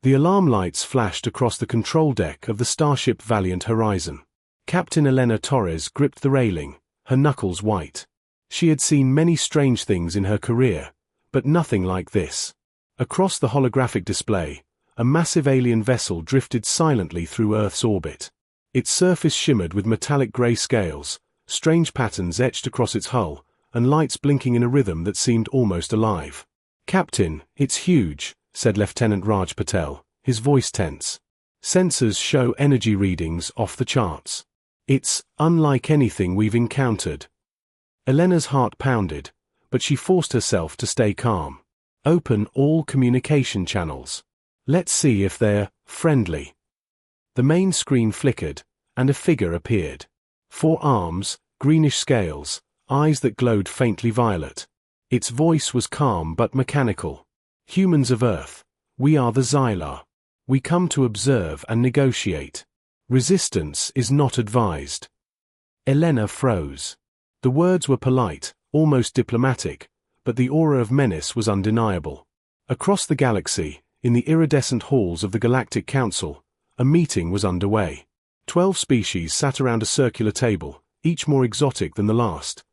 The alarm lights flashed across the control deck of the starship Valiant Horizon. Captain Elena Torres gripped the railing, her knuckles white. She had seen many strange things in her career, but nothing like this. Across the holographic display, a massive alien vessel drifted silently through Earth's orbit. Its surface shimmered with metallic gray scales, strange patterns etched across its hull, and lights blinking in a rhythm that seemed almost alive. "Captain, it's huge," said Lieutenant Raj Patel, his voice tense. "Sensors show energy readings off the charts. It's unlike anything we've encountered." Elena's heart pounded, but she forced herself to stay calm. "Open all communication channels. Let's see if they're friendly." The main screen flickered, and a figure appeared. 4 arms, greenish scales, eyes that glowed faintly violet. Its voice was calm but mechanical. "Humans of Earth, we are the Xylar. We come to observe and negotiate. Resistance is not advised." Elena froze. The words were polite, almost diplomatic, but the aura of menace was undeniable. Across the galaxy, in the iridescent halls of the Galactic Council, a meeting was underway. 12 species sat around a circular table, each more exotic than the last.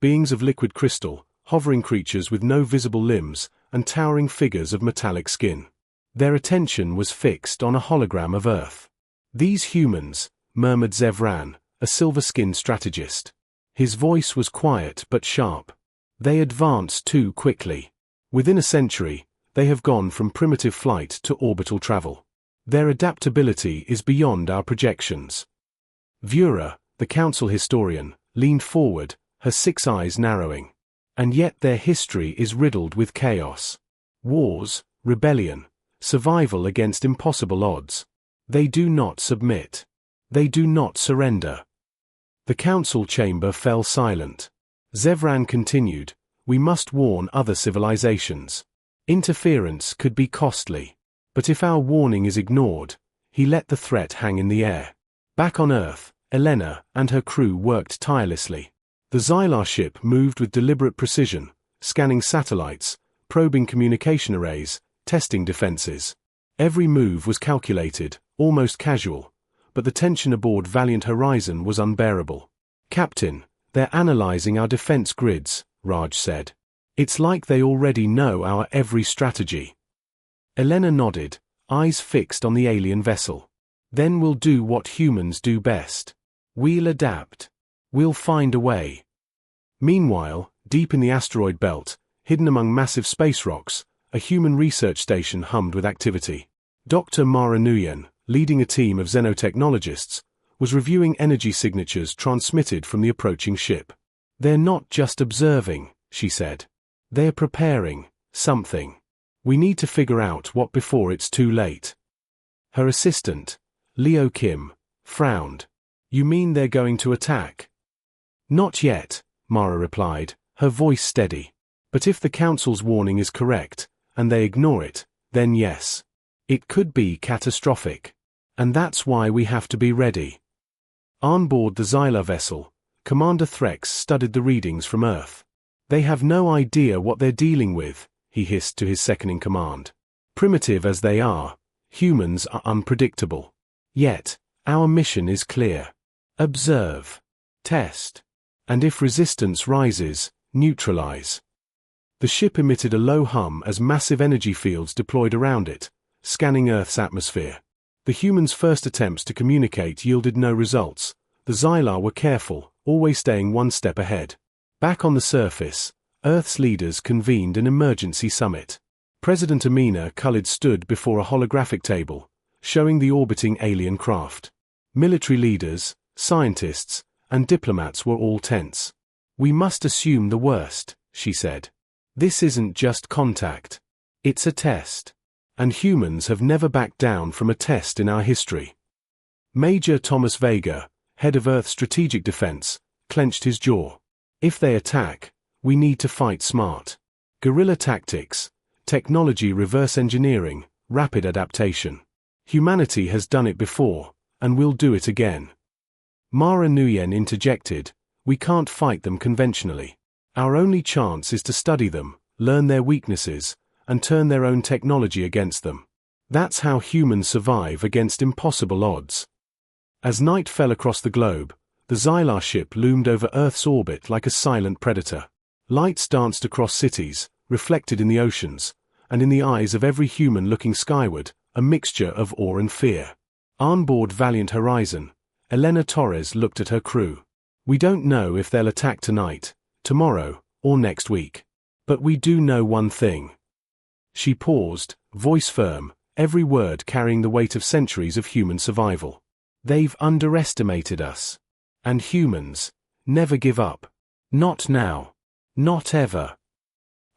Beings of liquid crystal, hovering creatures with no visible limbs, and towering figures of metallic skin. Their attention was fixed on a hologram of Earth. "These humans," murmured Zevran, a silver-skinned strategist. His voice was quiet but sharp. "They advance too quickly. Within a century, they have gone from primitive flight to orbital travel. Their adaptability is beyond our projections." Vura, the council historian, leaned forward, her 6 eyes narrowing. "And yet their history is riddled with chaos. Wars, rebellion, survival against impossible odds. They do not submit. They do not surrender." The council chamber fell silent. Zevran continued, "We must warn other civilizations. Interference could be costly. But if our warning is ignored," he let the threat hang in the air. Back on Earth, Elena and her crew worked tirelessly. The Xylar ship moved with deliberate precision, scanning satellites, probing communication arrays, testing defenses. Every move was calculated, almost casual, but the tension aboard Valiant Horizon was unbearable. "Captain, they're analyzing our defense grids," Raj said. "It's like they already know our every strategy." Elena nodded, eyes fixed on the alien vessel. "Then we'll do what humans do best. We'll adapt. We'll find a way." Meanwhile, deep in the asteroid belt, hidden among massive space rocks, a human research station hummed with activity. Dr. Mara Nuyen, leading a team of xenotechnologists, was reviewing energy signatures transmitted from the approaching ship. "They're not just observing," she said. "They're preparing something. We need to figure out what before it's too late." Her assistant, Leo Kim, frowned. "You mean they're going to attack?" "Not yet," Mara replied, her voice steady. "But if the Council's warning is correct, and they ignore it, then yes. It could be catastrophic. And that's why we have to be ready." On board the Xylar vessel, Commander Threx studied the readings from Earth. "They have no idea what they're dealing with," he hissed to his second-in-command. "Primitive as they are, humans are unpredictable. Yet, our mission is clear. Observe. Test. And if resistance rises, neutralize." The ship emitted a low hum as massive energy fields deployed around it, scanning Earth's atmosphere. The humans' first attempts to communicate yielded no results. The Xylar were careful, always staying one step ahead. Back on the surface, Earth's leaders convened an emergency summit. President Amina Khalid stood before a holographic table, showing the orbiting alien craft. Military leaders, scientists, and diplomats were all tense. "We must assume the worst," she said. "This isn't just contact. It's a test. And humans have never backed down from a test in our history." Major Thomas Vega, head of Earth Strategic Defense, clenched his jaw. "If they attack, we need to fight smart. Guerrilla tactics, technology reverse engineering, rapid adaptation. Humanity has done it before, and will do it again." Mara Nuyen interjected, "We can't fight them conventionally. Our only chance is to study them, learn their weaknesses, and turn their own technology against them. That's how humans survive against impossible odds. As night fell across the globe, the Xylar ship loomed over Earth's orbit like a silent predator. Lights danced across cities, reflected in the oceans, and in the eyes of every human looking skyward, a mixture of awe and fear. On board Valiant Horizon, Elena Torres looked at her crew. We don't know if they'll attack tonight, tomorrow, or next week. But we do know one thing. She paused, voice firm, every word carrying the weight of centuries of human survival. They've underestimated us. And humans never give up. Not now. Not ever.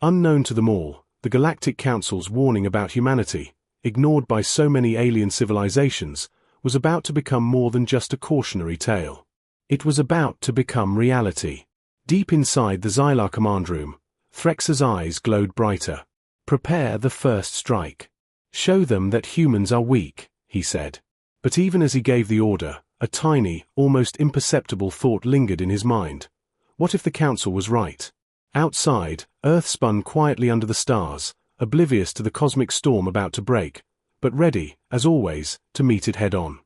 Unknown to them all, the Galactic Council's warning about humanity, ignored by so many alien civilizations, was about to become more than just a cautionary tale. It was about to become reality. Deep inside the Xylar command room, Threx's eyes glowed brighter. Prepare the first strike. Show them that humans are weak, he said. But even as he gave the order, a tiny, almost imperceptible thought lingered in his mind. What if the Council was right? Outside, Earth spun quietly under the stars, oblivious to the cosmic storm about to break, but ready, as always, to meet it head-on.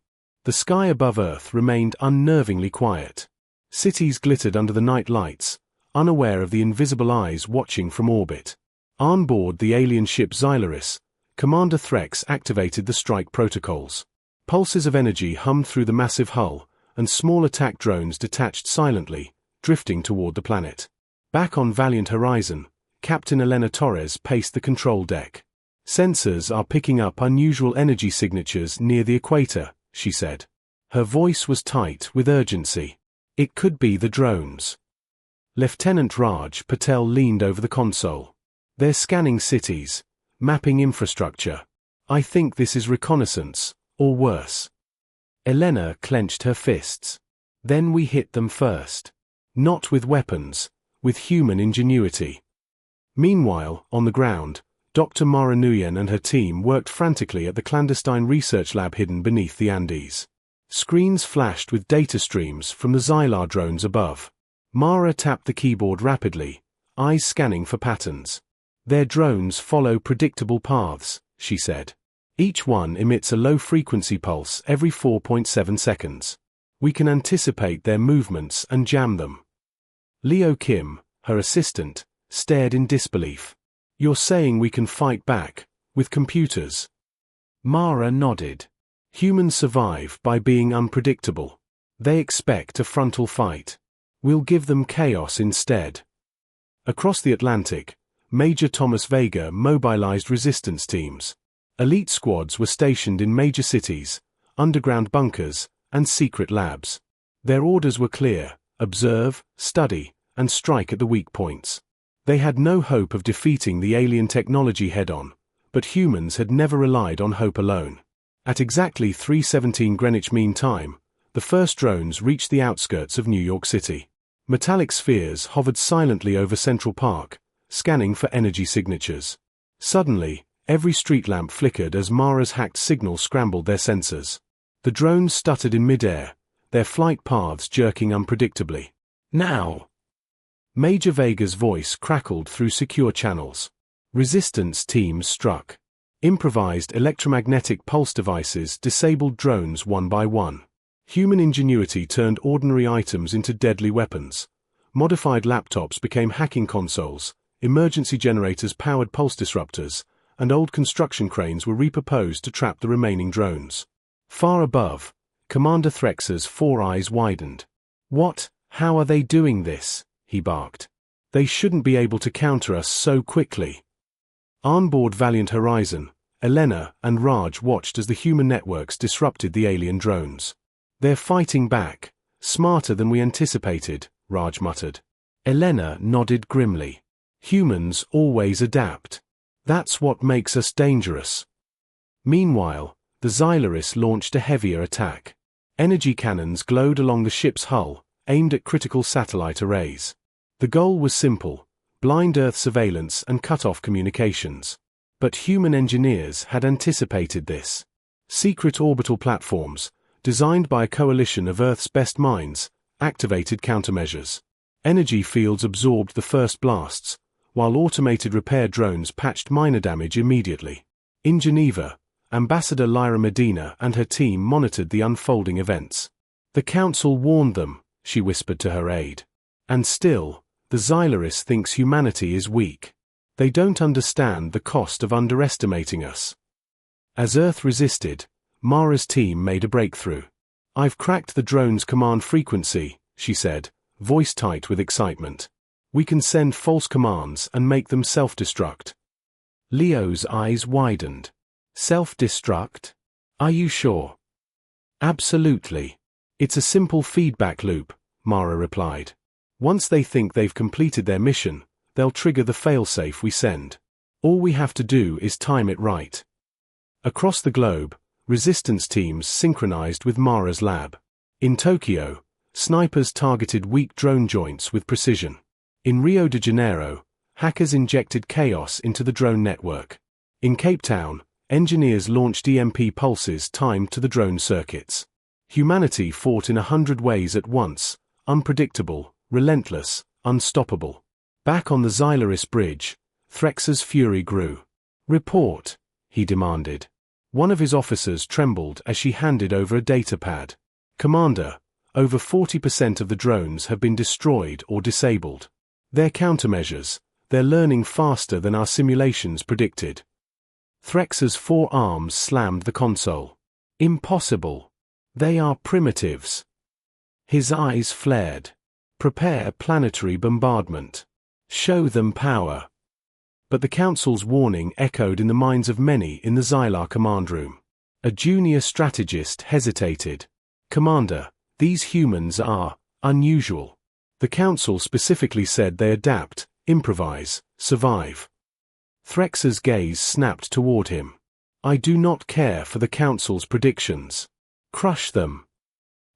The sky above Earth remained unnervingly quiet. Cities glittered under the night lights, unaware of the invisible eyes watching from orbit. On board the alien ship Xylaris, Commander Threx activated the strike protocols. Pulses of energy hummed through the massive hull, and small attack drones detached silently, drifting toward the planet. Back on Valiant Horizon, Captain Elena Torres paced the control deck. Sensors are picking up unusual energy signatures near the equator, she said. Her voice was tight with urgency. It could be the drones. Lieutenant Raj Patel leaned over the console. They're scanning cities, mapping infrastructure. I think this is reconnaissance, or worse. Elena clenched her fists. Then we hit them first. Not with weapons, with human ingenuity. Meanwhile, on the ground, Dr. Mara Nguyen and her team worked frantically at the clandestine research lab hidden beneath the Andes. Screens flashed with data streams from the Xylar drones above. Mara tapped the keyboard rapidly, eyes scanning for patterns. Their drones follow predictable paths, she said. Each one emits a low-frequency pulse every 4.7 seconds. We can anticipate their movements and jam them. Leo Kim, her assistant, stared in disbelief. You're saying we can fight back, with computers? Mara nodded. Humans survive by being unpredictable. They expect a frontal fight. We'll give them chaos instead. Across the Atlantic, Major Thomas Vega mobilized resistance teams. Elite squads were stationed in major cities, underground bunkers, and secret labs. Their orders were clear: observe, study, and strike at the weak points. They had no hope of defeating the alien technology head-on, but humans had never relied on hope alone. At exactly 3:17 Greenwich Mean Time, the first drones reached the outskirts of New York City. Metallic spheres hovered silently over Central Park, scanning for energy signatures. Suddenly, every street lamp flickered as Mara's hacked signal scrambled their sensors. The drones stuttered in midair, their flight paths jerking unpredictably. Now! Major Vega's voice crackled through secure channels. Resistance teams struck. Improvised electromagnetic pulse devices disabled drones one by one. Human ingenuity turned ordinary items into deadly weapons. Modified laptops became hacking consoles, emergency generators powered pulse disruptors, and old construction cranes were repurposed to trap the remaining drones. Far above, Commander Threx's four eyes widened. What? How are they doing this? He barked. They shouldn't be able to counter us so quickly. On board Valiant Horizon, Elena and Raj watched as the human networks disrupted the alien drones. They're fighting back, smarter than we anticipated, Raj muttered. Elena nodded grimly. Humans always adapt. That's what makes us dangerous. Meanwhile, the Xylaris launched a heavier attack. Energy cannons glowed along the ship's hull, aimed at critical satellite arrays. The goal was simple: blind Earth surveillance and cut off communications. But human engineers had anticipated this. Secret orbital platforms, designed by a coalition of Earth's best minds, activated countermeasures. Energy fields absorbed the first blasts, while automated repair drones patched minor damage immediately. In Geneva, Ambassador Lyra Medina and her team monitored the unfolding events. The Council warned them, she whispered to her aide. And still, the Xylaris thinks humanity is weak. They don't understand the cost of underestimating us. As Earth resisted, Mara's team made a breakthrough. I've cracked the drone's command frequency, she said, voice tight with excitement. We can send false commands and make them self-destruct. Leo's eyes widened. Self-destruct? Are you sure? Absolutely. It's a simple feedback loop, Mara replied. Once they think they've completed their mission, they'll trigger the failsafe we send. All we have to do is time it right. Across the globe, resistance teams synchronized with Mara's lab. In Tokyo, snipers targeted weak drone joints with precision. In Rio de Janeiro, hackers injected chaos into the drone network. In Cape Town, engineers launched EMP pulses timed to the drone circuits. Humanity fought in 100 ways at once, unpredictable, relentless, unstoppable. Back on the Xylaris bridge, Threx's fury grew. Report, he demanded. One of his officers trembled as she handed over a datapad. Commander, over 40% of the drones have been destroyed or disabled. They're countermeasures. They're learning faster than our simulations predicted. Threx's 4 arms slammed the console. Impossible. They are primitives. His eyes flared. Prepare planetary bombardment. Show them power. But the Council's warning echoed in the minds of many in the Xylar command room. A junior strategist hesitated. Commander, these humans are unusual. The Council specifically said they adapt, improvise, survive. Threx's gaze snapped toward him. I do not care for the Council's predictions. Crush them.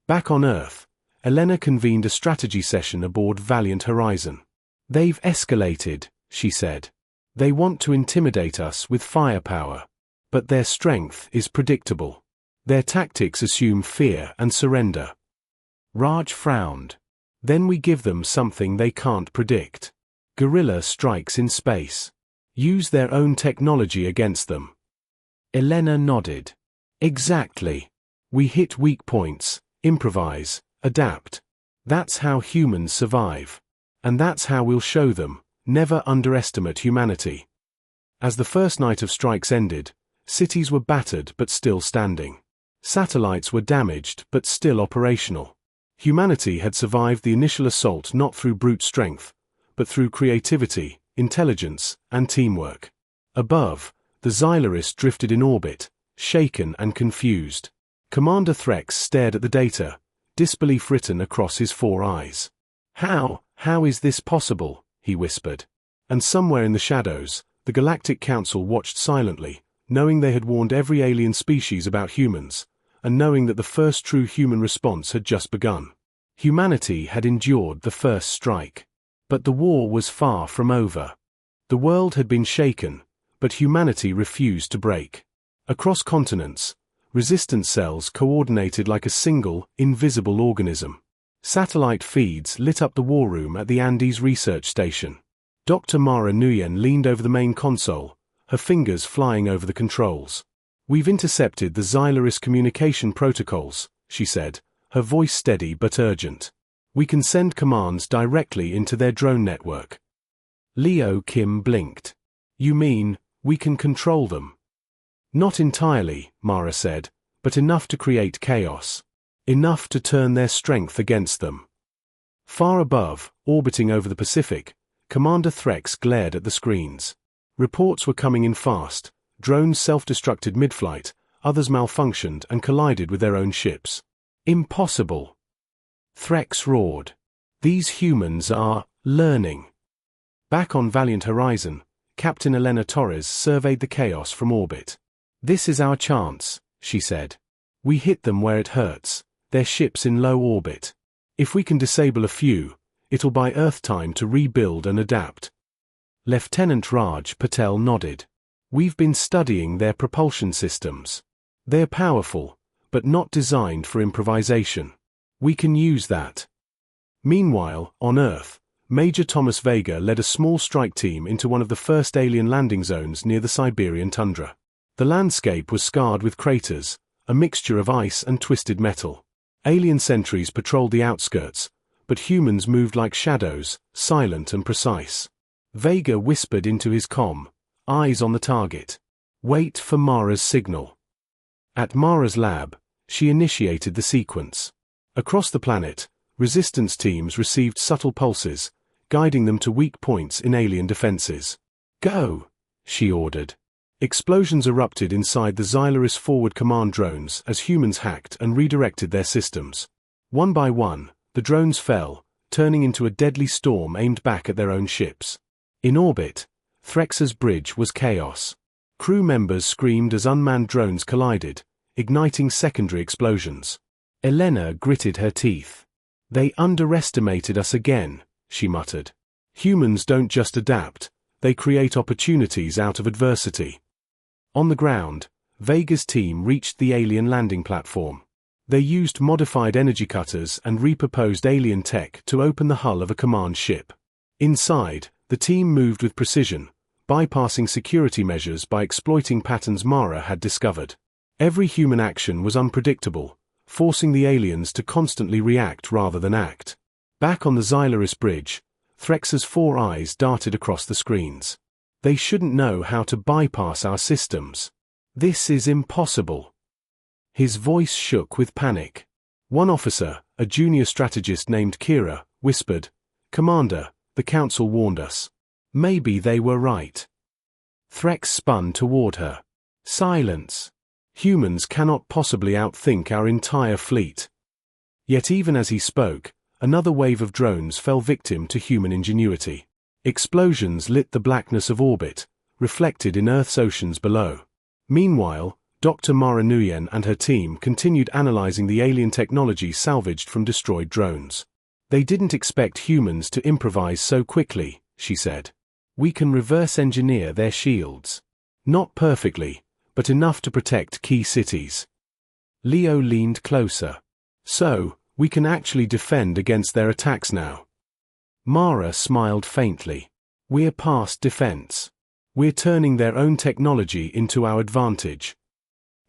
Back on Earth, Elena convened a strategy session aboard Valiant Horizon. They've escalated, she said. They want to intimidate us with firepower. But their strength is predictable. Their tactics assume fear and surrender. Raj frowned. Then we give them something they can't predict. Guerrilla strikes in space. Use their own technology against them. Elena nodded. Exactly. We hit weak points, improvise, adapt. That's how humans survive. And that's how we'll show them. Never underestimate humanity. As the first night of strikes ended, cities were battered but still standing. Satellites were damaged but still operational. Humanity had survived the initial assault not through brute strength, but through creativity, intelligence, and teamwork. Above, the Xylaris drifted in orbit, shaken and confused. Commander Threx stared at the data, disbelief written across his 4 eyes. How is this possible? He whispered. And somewhere in the shadows, the Galactic Council watched silently, knowing they had warned every alien species about humans, and knowing that the first true human response had just begun. Humanity had endured the first strike. But the war was far from over. The world had been shaken, but humanity refused to break. Across continents, resistance cells coordinated like a single, invisible organism. Satellite feeds lit up the war room at the Andes Research Station. Dr. Mara Nguyen leaned over the main console, her fingers flying over the controls. We've intercepted the Xylaris communication protocols, she said, her voice steady but urgent. We can send commands directly into their drone network. Leo Kim blinked. You mean, we can control them? Not entirely, Mara said, but enough to create chaos. Enough to turn their strength against them. Far above, orbiting over the Pacific, Commander Threx glared at the screens. Reports were coming in fast. Drones self-destructed mid-flight, others malfunctioned and collided with their own ships. Impossible. Threx roared. These humans are learning. Back on Valiant Horizon, Captain Elena Torres surveyed the chaos from orbit. This is our chance, she said. We hit them where it hurts, their ships in low orbit. If we can disable a few, it'll buy Earth time to rebuild and adapt. Lieutenant Raj Patel nodded. We've been studying their propulsion systems. They're powerful, but not designed for improvisation. We can use that. Meanwhile, on Earth, Major Thomas Vega led a small strike team into one of the first alien landing zones near the Siberian tundra. The landscape was scarred with craters, a mixture of ice and twisted metal. Alien sentries patrolled the outskirts, but humans moved like shadows, silent and precise. Vega whispered into his comm, eyes on the target. Wait for Mara's signal. At Mara's lab, she initiated the sequence. Across the planet, resistance teams received subtle pulses, guiding them to weak points in alien defenses. Go, she ordered. Explosions erupted inside the Xylaris forward command drones as humans hacked and redirected their systems. One by one, the drones fell, turning into a deadly storm aimed back at their own ships. In orbit, Threxa's bridge was chaos. Crew members screamed as unmanned drones collided, igniting secondary explosions. Elena gritted her teeth. They underestimated us again, she muttered. Humans don't just adapt, they create opportunities out of adversity. On the ground, Vega's team reached the alien landing platform. They used modified energy cutters and repurposed alien tech to open the hull of a command ship. Inside, the team moved with precision, bypassing security measures by exploiting patterns Mara had discovered. Every human action was unpredictable, forcing the aliens to constantly react rather than act. Back on the Xylaris bridge, Threxa's 4 eyes darted across the screens. They shouldn't know how to bypass our systems. This is impossible. His voice shook with panic. One officer, a junior strategist named Kira, whispered, "Commander, the Council warned us. Maybe they were right." Threx spun toward her. Silence. Humans cannot possibly outthink our entire fleet. Yet even as he spoke, another wave of drones fell victim to human ingenuity. Explosions lit the blackness of orbit, reflected in Earth's oceans below. Meanwhile, Dr. Mara Nuyen and her team continued analyzing the alien technology salvaged from destroyed drones. They didn't expect humans to improvise so quickly, she said. We can reverse engineer their shields. Not perfectly, but enough to protect key cities. Leo leaned closer. So, we can actually defend against their attacks now. Mara smiled faintly. We're past defense. We're turning their own technology into our advantage.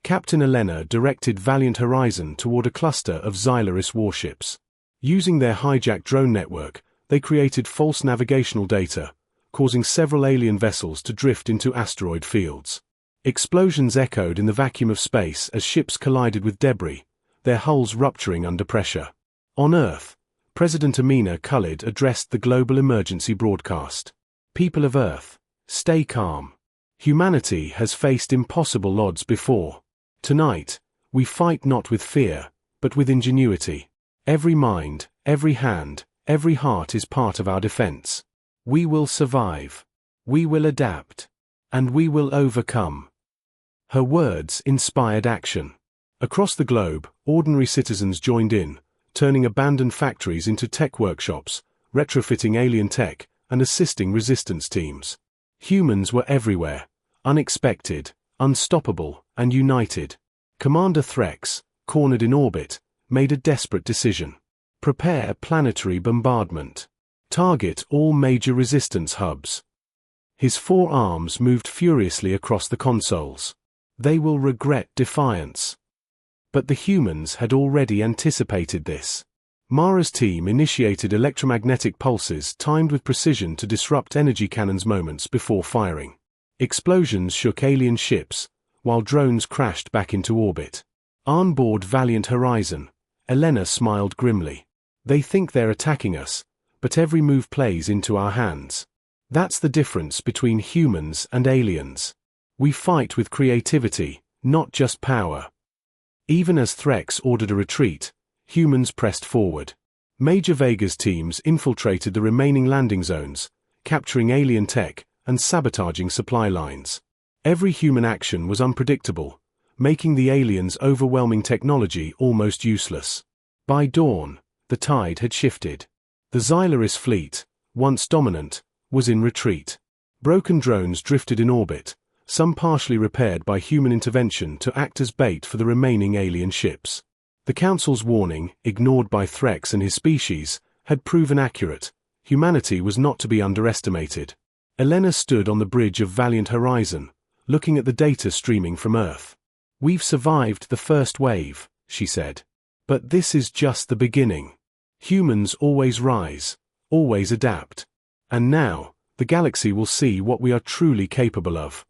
Captain Elena directed Valiant Horizon toward a cluster of Xylaris warships. Using their hijacked drone network, they created false navigational data, causing several alien vessels to drift into asteroid fields. Explosions echoed in the vacuum of space as ships collided with debris, their hulls rupturing under pressure. On Earth, President Amina Khalid addressed the global emergency broadcast. People of Earth, stay calm. Humanity has faced impossible odds before. Tonight, we fight not with fear, but with ingenuity. Every mind, every hand, every heart is part of our defense. We will survive. We will adapt. And we will overcome. Her words inspired action. Across the globe, ordinary citizens joined in, turning abandoned factories into tech workshops, retrofitting alien tech, and assisting resistance teams. Humans were everywhere, unexpected, unstoppable, and united. Commander Threx, cornered in orbit, made a desperate decision. Prepare planetary bombardment. Target all major resistance hubs. His 4 arms moved furiously across the consoles. They will regret defiance. But the humans had already anticipated this. Mara's team initiated electromagnetic pulses timed with precision to disrupt energy cannons moments before firing. Explosions shook alien ships, while drones crashed back into orbit. On board Valiant Horizon, Elena smiled grimly. They think they're attacking us, but every move plays into our hands. That's the difference between humans and aliens. We fight with creativity, not just power. Even as Threx ordered a retreat, humans pressed forward. Major Vega's teams infiltrated the remaining landing zones, capturing alien tech and sabotaging supply lines. Every human action was unpredictable, making the aliens' overwhelming technology almost useless. By dawn, the tide had shifted. The Xylaris fleet, once dominant, was in retreat. Broken drones drifted in orbit, some partially repaired by human intervention to act as bait for the remaining alien ships. The Council's warning, ignored by Threx and his species, had proven accurate. Humanity was not to be underestimated. Elena stood on the bridge of Valiant Horizon, looking at the data streaming from Earth. "We've survived the first wave," she said. "But this is just the beginning. Humans always rise, always adapt. And now, the galaxy will see what we are truly capable of."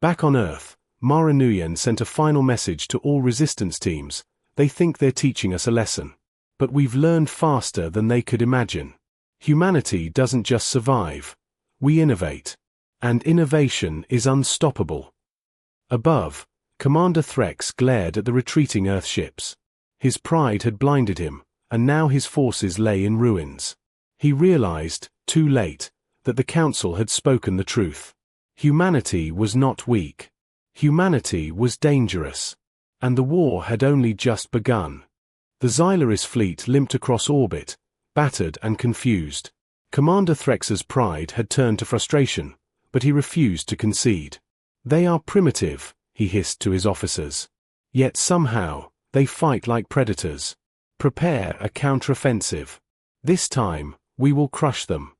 Back on Earth, Mara Nuyen sent a final message to all resistance teams. "They think they're teaching us a lesson. But we've learned faster than they could imagine. Humanity doesn't just survive. We innovate. And innovation is unstoppable." Above, Commander Threx glared at the retreating Earth ships. His pride had blinded him, and now his forces lay in ruins. He realized, too late, that the Council had spoken the truth. Humanity was not weak. Humanity was dangerous. And the war had only just begun. The Xylaris fleet limped across orbit, battered and confused. Commander Threx's pride had turned to frustration, but he refused to concede. "They are primitive," he hissed to his officers. "Yet somehow, they fight like predators. Prepare a counteroffensive. This time, we will crush them."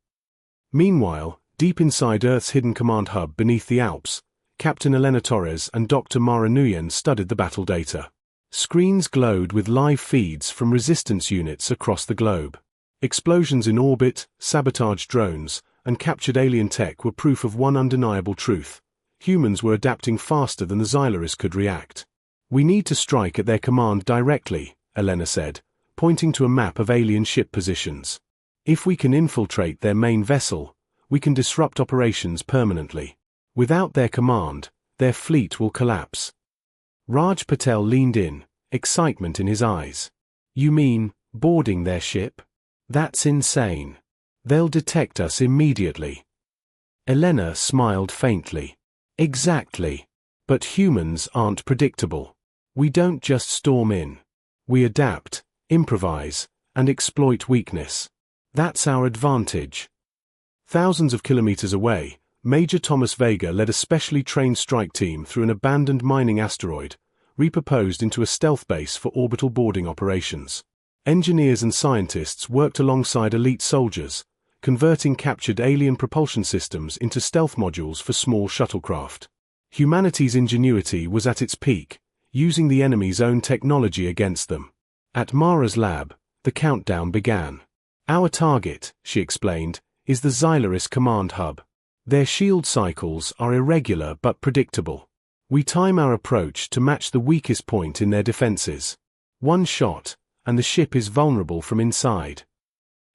Meanwhile, deep inside Earth's hidden command hub beneath the Alps, Captain Elena Torres and Dr. Mara Nuyen studied the battle data. Screens glowed with live feeds from resistance units across the globe. Explosions in orbit, sabotaged drones, and captured alien tech were proof of one undeniable truth: humans were adapting faster than the Xylaris could react. "We need to strike at their command directly," Elena said, pointing to a map of alien ship positions. "If we can infiltrate their main vessel, we can disrupt operations permanently. Without their command, their fleet will collapse." Raj Patel leaned in, excitement in his eyes. "You mean, boarding their ship? That's insane. They'll detect us immediately." Elena smiled faintly. "Exactly. But humans aren't predictable. We don't just storm in. We adapt, improvise, and exploit weakness. That's our advantage." Thousands of kilometers away, Major Thomas Vega led a specially trained strike team through an abandoned mining asteroid, repurposed into a stealth base for orbital boarding operations. Engineers and scientists worked alongside elite soldiers, converting captured alien propulsion systems into stealth modules for small shuttlecraft. Humanity's ingenuity was at its peak, using the enemy's own technology against them. At Mara's lab, the countdown began. "Our target," she explained, "is the Xylaris command hub. Their shield cycles are irregular but predictable. We time our approach to match the weakest point in their defenses. One shot, and the ship is vulnerable from inside."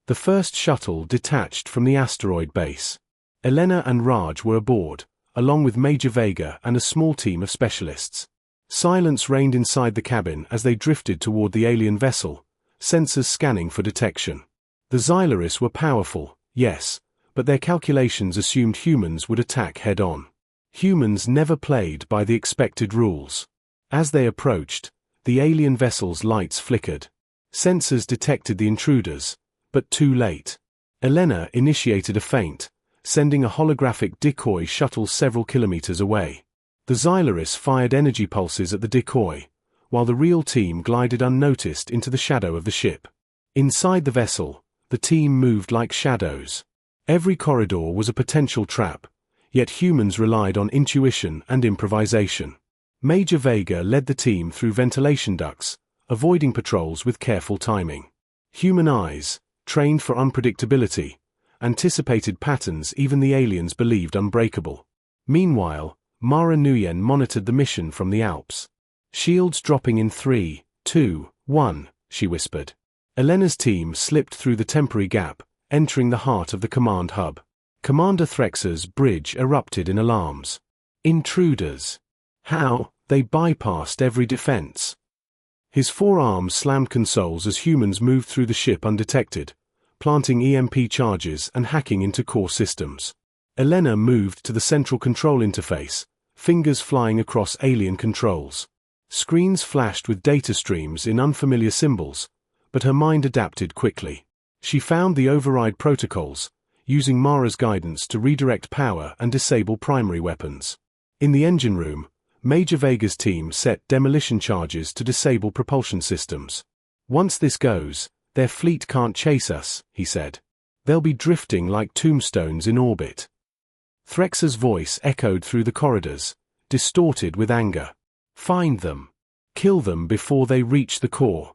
The first shuttle detached from the asteroid base. Elena and Raj were aboard, along with Major Vega and a small team of specialists. Silence reigned inside the cabin as they drifted toward the alien vessel, sensors scanning for detection. The Xylaris were powerful, yes, but their calculations assumed humans would attack head-on. Humans never played by the expected rules. As they approached, the alien vessel's lights flickered. Sensors detected the intruders, but too late. Elena initiated a feint, sending a holographic decoy shuttle several kilometers away. The Xylaris fired energy pulses at the decoy, while the real team glided unnoticed into the shadow of the ship. Inside the vessel, the team moved like shadows. Every corridor was a potential trap, yet humans relied on intuition and improvisation. Major Vega led the team through ventilation ducts, avoiding patrols with careful timing. Human eyes, trained for unpredictability, anticipated patterns even the aliens believed unbreakable. Meanwhile, Mara Nuyen monitored the mission from the Alps. "Shields dropping in 3, 2, 1, she whispered. Elena's team slipped through the temporary gap, entering the heart of the command hub. Commander Threx's bridge erupted in alarms. Intruders. How? They bypassed every defense. His forearms slammed consoles as humans moved through the ship undetected, planting EMP charges and hacking into core systems. Elena moved to the central control interface, fingers flying across alien controls. Screens flashed with data streams in unfamiliar symbols, but her mind adapted quickly. She found the override protocols, using Mara's guidance to redirect power and disable primary weapons. In the engine room, Major Vega's team set demolition charges to disable propulsion systems. "Once this goes, their fleet can't chase us," he said. "They'll be drifting like tombstones in orbit." Threx's voice echoed through the corridors, distorted with anger. Find them. Kill them before they reach the core.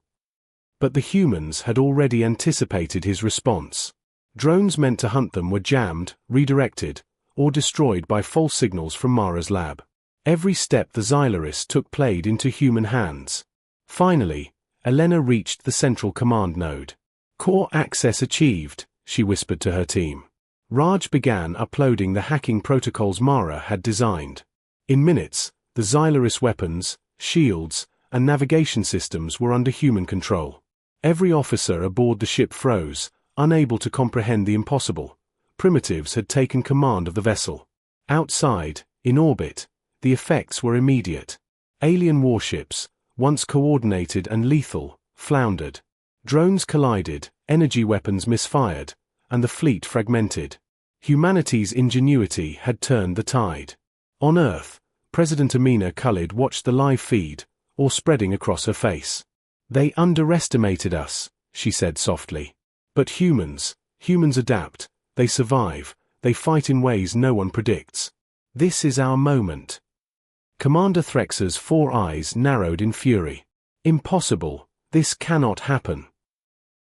But the humans had already anticipated his response. Drones meant to hunt them were jammed, redirected, or destroyed by false signals from Mara's lab. Every step the Xylaris took played into human hands. Finally, Elena reached the central command node. Core access achieved, she whispered to her team. Raj began uploading the hacking protocols Mara had designed. In minutes, the Xylaris weapons, shields, and navigation systems were under human control. Every officer aboard the ship froze, unable to comprehend the impossible. Primitives had taken command of the vessel. Outside, in orbit, the effects were immediate. Alien warships, once coordinated and lethal, floundered. Drones collided, energy weapons misfired, and the fleet fragmented. Humanity's ingenuity had turned the tide. On Earth, President Amina Khalid watched the live feed, all spreading across her face. They underestimated us, she said softly. But humans adapt, they survive, they fight in ways no one predicts. This is our moment. Commander Threx's 4 eyes narrowed in fury. Impossible, this cannot happen.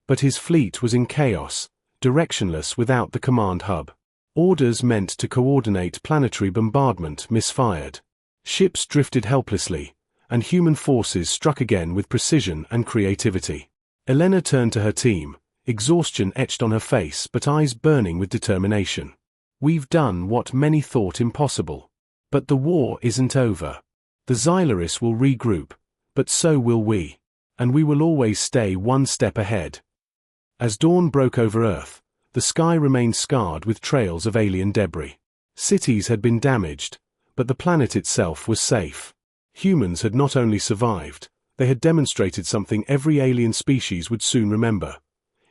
But his fleet was in chaos, directionless without the command hub. Orders meant to coordinate planetary bombardment misfired. Ships drifted helplessly, and human forces struck again with precision and creativity. Elena turned to her team, exhaustion etched on her face but eyes burning with determination. We've done what many thought impossible. But the war isn't over. The Xylaris will regroup, but so will we. And we will always stay one step ahead. As dawn broke over Earth, the sky remained scarred with trails of alien debris. Cities had been damaged, but the planet itself was safe. Humans had not only survived, they had demonstrated something every alien species would soon remember.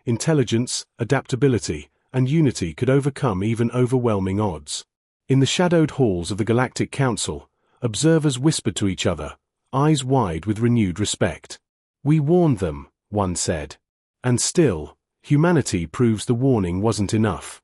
Intelligence, adaptability, and unity could overcome even overwhelming odds. In the shadowed halls of the Galactic Council, observers whispered to each other, eyes wide with renewed respect. We warned them, one said. And still, humanity proves the warning wasn't enough.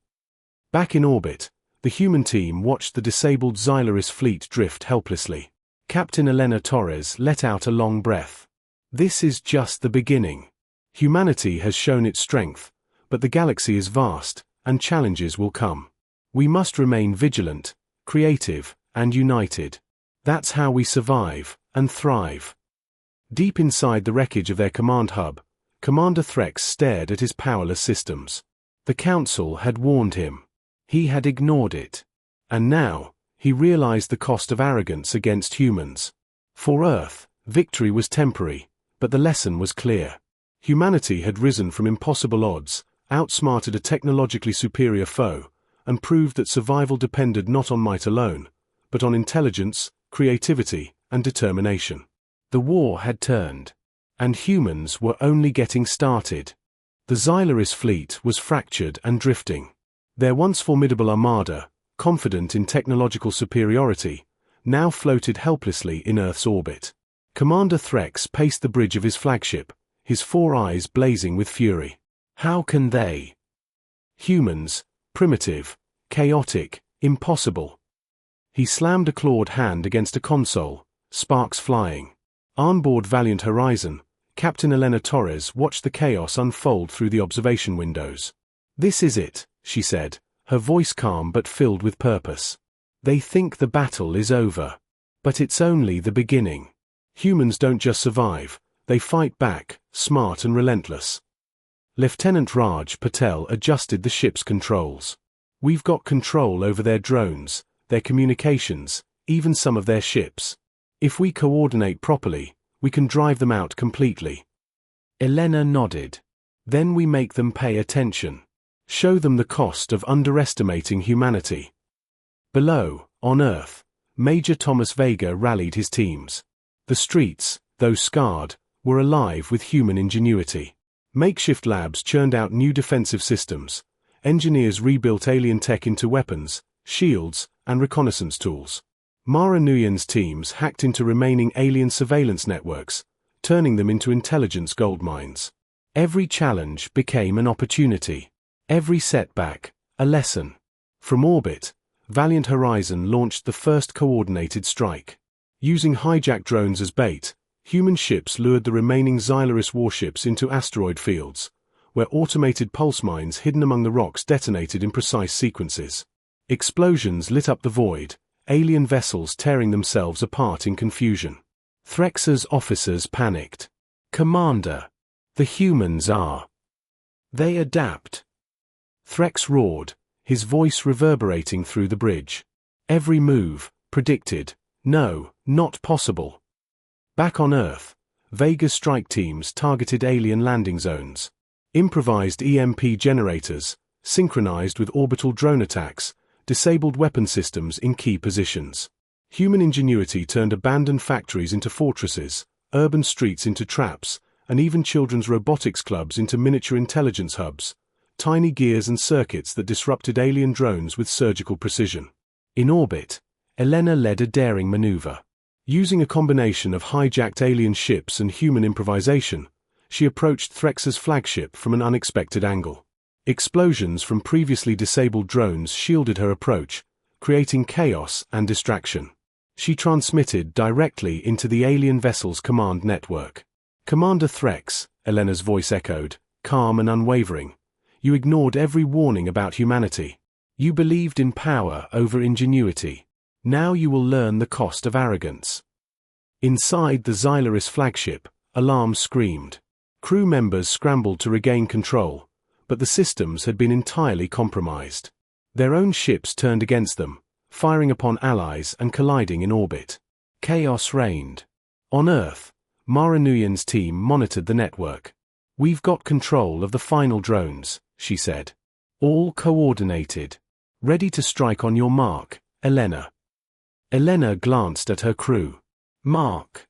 Back in orbit, the human team watched the disabled Xylaris fleet drift helplessly. Captain Elena Torres let out a long breath. This is just the beginning. Humanity has shown its strength, but the galaxy is vast, and challenges will come. We must remain vigilant, creative, and united. That's how we survive and thrive. Deep inside the wreckage of their command hub, Commander Threx stared at his powerless systems. The Council had warned him. He had ignored it. And now, he realized the cost of arrogance against humans. For Earth, victory was temporary, but the lesson was clear. Humanity had risen from impossible odds, outsmarted a technologically superior foe, and proved that survival depended not on might alone, but on intelligence, creativity, and determination. The war had turned, and humans were only getting started. The Xylaris fleet was fractured and drifting. Their once formidable armada, confident in technological superiority, now floated helplessly in Earth's orbit. Commander Threx paced the bridge of his flagship, his 4 eyes blazing with fury. How can they? Humans, primitive, chaotic, impossible. He slammed a clawed hand against a console, sparks flying. Onboard Valiant Horizon, Captain Elena Torres watched the chaos unfold through the observation windows. This is it, she said, her voice calm but filled with purpose. They think the battle is over. But it's only the beginning. Humans don't just survive, they fight back, smart and relentless. Lieutenant Raj Patel adjusted the ship's controls. We've got control over their drones, their communications, even some of their ships. If we coordinate properly, we can drive them out completely. Elena nodded. Then we make them pay attention. Show them the cost of underestimating humanity. Below, on Earth, Major Thomas Vega rallied his teams. The streets, though scarred, were alive with human ingenuity. Makeshift labs churned out new defensive systems. Engineers rebuilt alien tech into weapons, shields, and reconnaissance tools. Mara Nguyen's teams hacked into remaining alien surveillance networks, turning them into intelligence goldmines. Every challenge became an opportunity. Every setback, a lesson. From orbit, Valiant Horizon launched the first coordinated strike. Using hijacked drones as bait, human ships lured the remaining Xylaris warships into asteroid fields, where automated pulse mines hidden among the rocks detonated in precise sequences. Explosions lit up the void, alien vessels tearing themselves apart in confusion. Threx's officers panicked. "Commander, the humans are. They adapt." Threx roared, his voice reverberating through the bridge. Every move, predicted. No, not possible. Back on Earth, Vega's strike teams targeted alien landing zones. Improvised EMP generators, synchronized with orbital drone attacks, disabled weapon systems in key positions. Human ingenuity turned abandoned factories into fortresses, urban streets into traps, and even children's robotics clubs into miniature intelligence hubs, tiny gears and circuits that disrupted alien drones with surgical precision. In orbit, Elena led a daring maneuver. Using a combination of hijacked alien ships and human improvisation, she approached Threx's flagship from an unexpected angle. Explosions from previously disabled drones shielded her approach, creating chaos and distraction. She transmitted directly into the alien vessel's command network. "Commander Threx," Elena's voice echoed, calm and unwavering, "you ignored every warning about humanity. You believed in power over ingenuity. Now you will learn the cost of arrogance." Inside the Xylaris flagship, alarms screamed. Crew members scrambled to regain control, but the systems had been entirely compromised. Their own ships turned against them, firing upon allies and colliding in orbit. Chaos reigned. On Earth, Mara Nuyen's team monitored the network. "We've got control of the final drones," she said. "All coordinated. Ready to strike on your mark, Elena." Elena glanced at her crew. "Mark."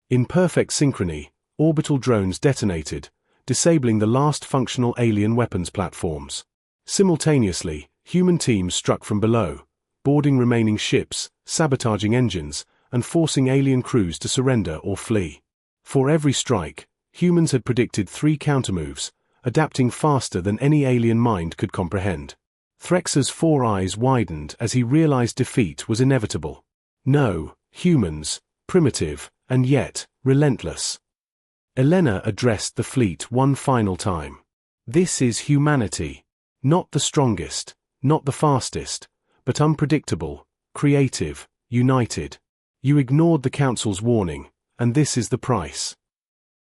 In perfect synchrony, orbital drones detonated, disabling the last functional alien weapons platforms. Simultaneously, human teams struck from below, boarding remaining ships, sabotaging engines, and forcing alien crews to surrender or flee. For every strike, humans had predicted 3 countermoves, adapting faster than any alien mind could comprehend. Threx's 4 eyes widened as he realized defeat was inevitable. No, humans, primitive, and yet, relentless. Elena addressed the fleet one final time. "This is humanity. Not the strongest, not the fastest, but unpredictable, creative, united. You ignored the Council's warning, and this is the price."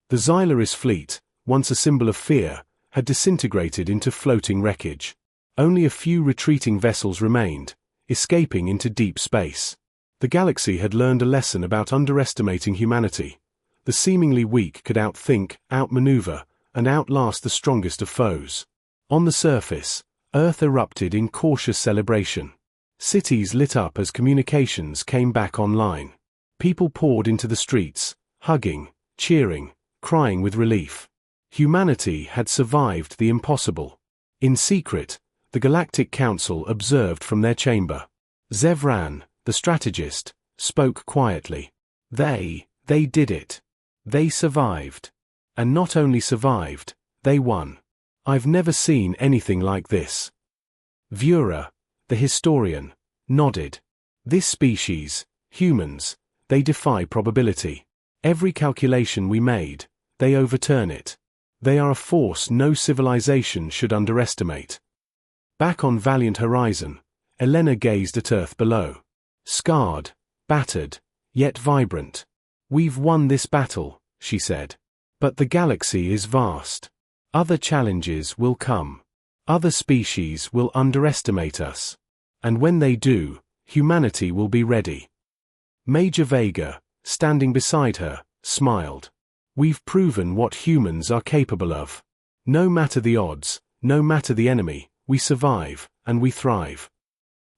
The Xylaris fleet, once a symbol of fear, had disintegrated into floating wreckage. Only a few retreating vessels remained, escaping into deep space. The galaxy had learned a lesson about underestimating humanity. The seemingly weak could outthink, outmaneuver, and outlast the strongest of foes. On the surface, Earth erupted in cautious celebration. Cities lit up as communications came back online. People poured into the streets, hugging, cheering, crying with relief. Humanity had survived the impossible. In secret, the Galactic Council observed from their chamber. Zevran, the strategist, spoke quietly. They did it. They survived. And not only survived, they won. I've never seen anything like this. Vura, the historian, nodded. This species, humans, they defy probability. Every calculation we made, they overturn it. They are a force no civilization should underestimate. Back on Valiant Horizon, Elena gazed at Earth below. Scarred, battered, yet vibrant. "We've won this battle," she said. "But the galaxy is vast. Other challenges will come. Other species will underestimate us. And when they do, humanity will be ready." Major Vega, standing beside her, smiled. "We've proven what humans are capable of. No matter the odds, no matter the enemy, we survive, and we thrive."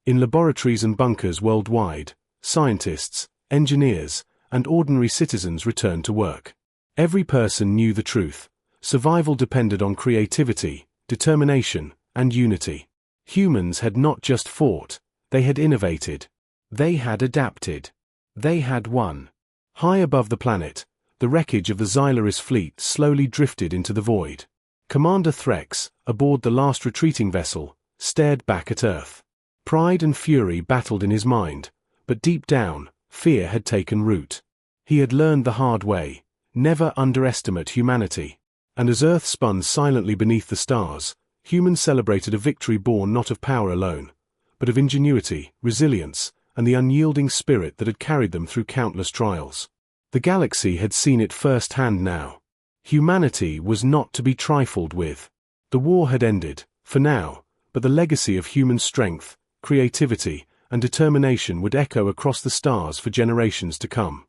In laboratories and bunkers worldwide, scientists, engineers, and ordinary citizens returned to work. Every person knew the truth. Survival depended on creativity, determination, and unity. Humans had not just fought, they had innovated. They had adapted. They had won. High above the planet, the wreckage of the Xylaris fleet slowly drifted into the void. Commander Threx, aboard the last retreating vessel, stared back at Earth. Pride and fury battled in his mind, but deep down, fear had taken root. He had learned the hard way: never underestimate humanity. And as Earth spun silently beneath the stars, humans celebrated a victory born not of power alone, but of ingenuity, resilience, and the unyielding spirit that had carried them through countless trials. The galaxy had seen it firsthand now. Humanity was not to be trifled with. The war had ended, for now, but the legacy of human strength, creativity, and determination would echo across the stars for generations to come.